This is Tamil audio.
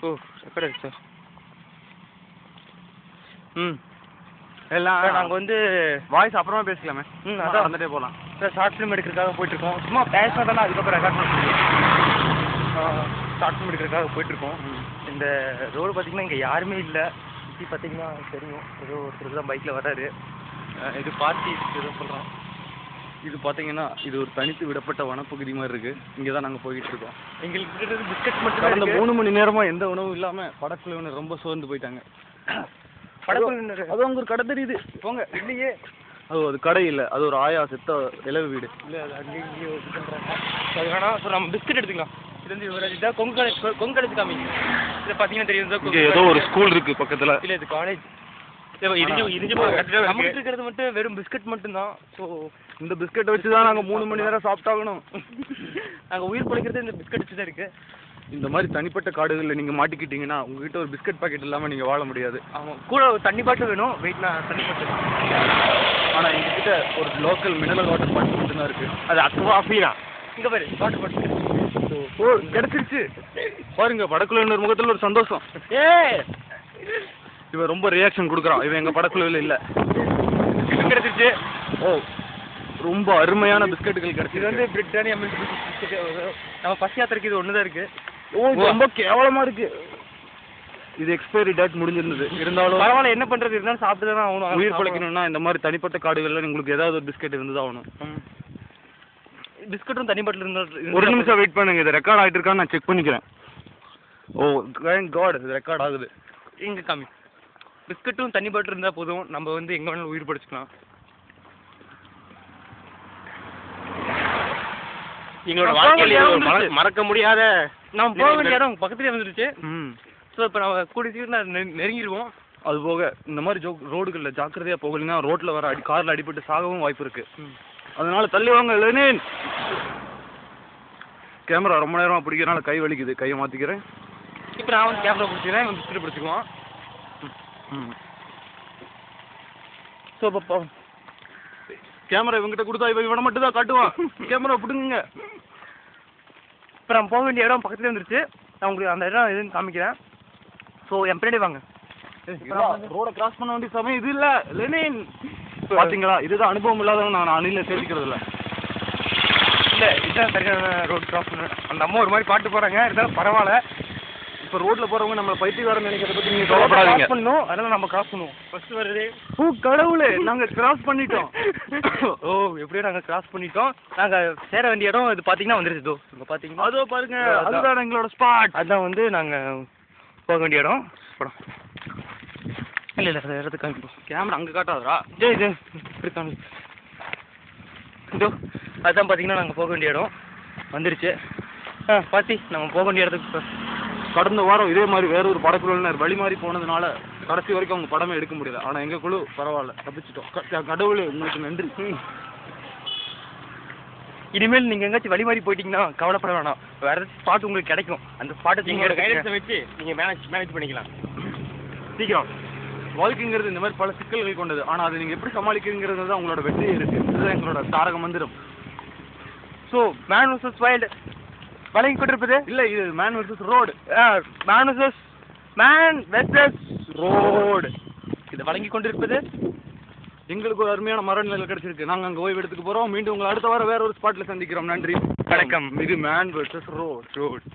ஓ ரெக்கார்ட் ஆயிடுச்சா? எல்லாம் நாங்கள் வந்து வாய்ஸ் அப்புறமா பேசிக்கலாமே. அதான் வந்துட்டே போகலாம். ஷார்ட் ஃபிலிம் எடுக்கிறதுக்காக போயிட்டுருக்கோம். சும்மா பேசினா தானே அதுக்கப்புறம் ரெக்கார்ட் பண்ண முடியும். ஷார்ட் ஃபிலிம் எடுக்கிறதுக்காக போயிட்டுருக்கோம். இந்த ரோடு பார்த்தீங்கன்னா இங்கே யாருமே இல்லை. சுற்றி பார்த்தீங்கன்னா தெரியும், ஏதோ ஒருத்தர் தான் பைக்கில் வர்றாரு. இது பார்ட்டி ஏதோ சொல்கிறோம். இது பார்த்தீங்கன்னா இது ஒரு தனித்து விடப்பட்ட வனப்பகுதி மாதிரி இருக்கு. இங்கே தான் நாங்கள் போய்கிட்டு இருக்கோம். எங்களுக்கு பிஸ்கட் மட்டும் கடந்த 3 மணி நேரமாக எந்த உணவும் இல்லாமல் படக்குழுவினர் ரொம்ப சோர்ந்து போயிட்டாங்க. படக்குழுவினர் அது அங்கே ஒரு கடை தெரியுது போங்க. இல்லையே, அது கடை இல்லை, அது ஒரு ஆயா செத்த இலவு வீடு. இல்லை அது அங்கேயோ இது பண்ணுறாங்க. அது வேணாம். ஸோ நம்ம பிஸ்கட் எடுத்துக்கலாம். இது வந்து இதான் கொங்கு காலேஜ் காமிங்க. இதை பார்த்தீங்கன்னா தெரியும், இங்கே ஏதோ ஒரு ஸ்கூல் இருக்கு பக்கத்தில். இல்லை இது காலேஜ். நமக்கு இருக்கிறது மட்டும் வெறும் பிஸ்கட் மட்டும்தான். ஸோ இந்த பிஸ்கட்டை வச்சு தான் நாங்கள் 3 மணி நேரம் சாப்பிட்டாகணும். நாங்கள் உயிர் பிழைக்கிறது இந்த பிஸ்கட் வச்சு தான் இருக்கு. இந்த மாதிரி தனிப்பட்ட காடுகளில் நீங்கள் மாட்டிக்கிட்டீங்கன்னா உங்ககிட்ட ஒரு பிஸ்கட் பாக்கெட் இல்லாமல் நீங்கள் வாழ முடியாது. ஆமாம், கூட ஒரு தண்ணி பாட்டில் வேணும். வெயிட் நான் தண்ணி பாட்டில். ஆனால் எங்ககிட்ட ஒரு லோக்கல் மினரல் வாட்டர் பாட்டில் மட்டும்தான் இருக்குது. அது அக்குவா ஃபீரா. இங்கே பாரு வாட்டர் பாட்டில். ஓ கிடச்சிருச்சு பாருங்க. படக்குழுவினர் முகத்தில் ஒரு சந்தோஷம். இவன் ரொம்ப ரியாக்ஷன் கொடுக்குறான். இவன் எங்கள் படக்குழுவில் இல்லை. கிடச்சிருச்சு. ஓ ரொம்ப அருமையான பிஸ்கட்டுகள் கிடச்சிது. இது வந்து பிரிட்டானியா மில்க் பிஸ்கட். நம்ம பஸ் யாத்திரைக்கு இது ஒன்று தான் இருக்குது. ஓ ரொம்ப கேவலமாக இருக்குது. இது எக்ஸ்பைரி டேட் முடிஞ்சிருந்தது. இருந்தாலும் பரவாயில்ல, என்ன பண்ணுறது, இருந்தாலும் சாப்பிட்டு தானே ஆகணும். உயிர் பிழைக்கணும்னா இந்த மாதிரி தனிப்பட்ட காடுகளில் உங்களுக்கு ஏதாவது ஒரு பிஸ்கட் இருந்து ஆகணும். பிஸ்கட்டும் தனி பாட்டில் இருந்தால் ஒரு நிமிஷம் வெயிட் பண்ணுங்க. இது ரெக்கார்ட் ஆகிட்டு இருக்கான்னு நான் செக் பண்ணிக்கிறேன். ஓ தேங்க் காட் இது ரெக்கார்ட் ஆகுது. இங்கே காமி. பிஸ்கட்டும் தண்ணி பாட்டில் இருந்தால் போதும், நம்ம வந்து எங்கே வேணாலும் உயிர் பிடிச்சிக்கலாம். எங்களோட வாழ்க்கையில் மறக்க முடியாத நம்ம போக வேண்டிய இடம் பக்கத்துலேயே வந்துருச்சு. ஸோ இப்போ நம்ம கூடிய சீக்கிரம் நெருங்கிடுவோம். அது போக இந்த மாதிரி ரோடுகளில் ஜாக்கிரதையாக போகலைன்னா ரோட்டில் வர காரில் அடிபட்டு சாகவும் வாய்ப்பு இருக்கு. அதனால தள்ளி வாங்க. லெனின் கேமரா ரொம்ப நேரமாக பிடிக்கிறனால கை வலிக்குது. கையை மாற்றிக்கிறேன். இப்போ நான் வந்து கேமரா பிடிச்சிக்கிறேன், இவன் பிஸ்கட் பிடிச்சிக்குவான். ஸோ இப்போ கேமரா இவங்கிட்ட கொடுத்தா இவனை மட்டும் தான் காட்டுவான். கேமரா பிடுங்க. இப்போ நம்ம போக வேண்டிய இடம் பக்கத்துலேயே வந்துருச்சு. நான் உங்களுக்கு அந்த இடம் எதுன்னு காமிக்கிறேன். ஸோ என் பின்னாடி வாங்க. ரோட கிராஸ் பண்ண வேண்டிய சமயம் இது இல்லை. லெனின் பார்த்தீங்களா, இதுதான் அனுபவம் இல்லாதவங்க நான் அணில சேர்த்துக்கிறது இல்லை. இல்லை இதுதான் சரியான ரோடு கிராஸ் பண்ண. அந்த அம்மா ஒரு மாதிரி பாட்டு போகிறாங்க, இருந்தாலும் பரவாயில்ல. இப்போ ரோட்டில் போகிறவங்க நம்ம பைத்தியக்காரன் நினைக்கிறத பற்றி நீங்கள் கவலைப்படாதீங்க. பண்ணணும், அதனால் நம்ம கிராஸ் பண்ணுவோம். ஃபஸ்ட்டு வருது. ஓ கடவுளே, நாங்கள் கிராஸ் பண்ணிட்டோம். ஓ எப்படியோ நாங்கள் கிராஸ் பண்ணிட்டோம். நாங்கள் சேர வேண்டிய இடம் இது பார்த்தீங்கன்னா வந்துருச்சு. இதோ இங்கே பார்த்தீங்கன்னா அதோ பாருங்க, அதுதான் எங்களோட ஸ்பாட். அதுதான் வந்து நாங்கள் போக வேண்டிய இடம். படம் இல்லை இல்லை, அதை இடத்துக்கு காமிப்போம். கேமரா அங்கே காட்டாதரா? ஜெய் ஜெய் இப்படி காமி. இதோ அதுதான் பார்த்தீங்கன்னா நாங்கள் போக வேண்டிய இடம் வந்துருச்சு. பாத்தி நம்ம போக வேண்டிய இடத்துக்கு. கடந்த வாரம் இதே மாதிரி வேற ஒரு படக்குழுவினர் வழி மாறி போனதுனால கடைசி வரைக்கும் அவங்க படமே எடுக்க முடியல. ஆனால் எங்கள் குழு பரவாயில்ல, தப்பிச்சிட்டோம். கடவுளே உங்களுக்கு நன்றி. இனிமேல் நீங்கள் எங்கேயாச்சும் வழி மாறி போயிட்டீங்கன்னா கவலைப்பட வேணாம். வேற ஏதாச்சும் ஸ்பாட் உங்களுக்கு கிடைக்கும். அந்த ஸ்பாட்டை உங்களோட கைடன்ஸை வச்சு நீங்கள் மேனேஜ் பண்ணிக்கலாம் சீக்கிரம். வாழ்க்கைங்கிறது இந்த மாதிரி பல சிக்கல்கள் கொண்டது. ஆனால் அதை நீங்கள் எப்படி சமாளிக்கிறீங்கிறது தான் உங்களோட வெற்றியே இருக்குது. இதுதான் எங்களோட தாரக மந்திரம். ஸோ மேன் வர்சஸ் வைல்டு வழங்கி கொண்டிருப்பது இல்லை, இது man versus road. Man versus road இது வழங்கி கொண்டிருப்பது. எங்களுக்கு ஒரு அருமையான மர நிலையில் கிடைச்சிருக்கு. நாங்கள் அங்கே ஓய்வு எடுத்துக்க போகிறோம். மீண்டும் உங்களை அடுத்த வாரம் வேற ஒரு ஸ்பாட்டில் சந்திக்கிறோம். நன்றி, வணக்கம். இது மேன் வர்சஸ் ரோட்.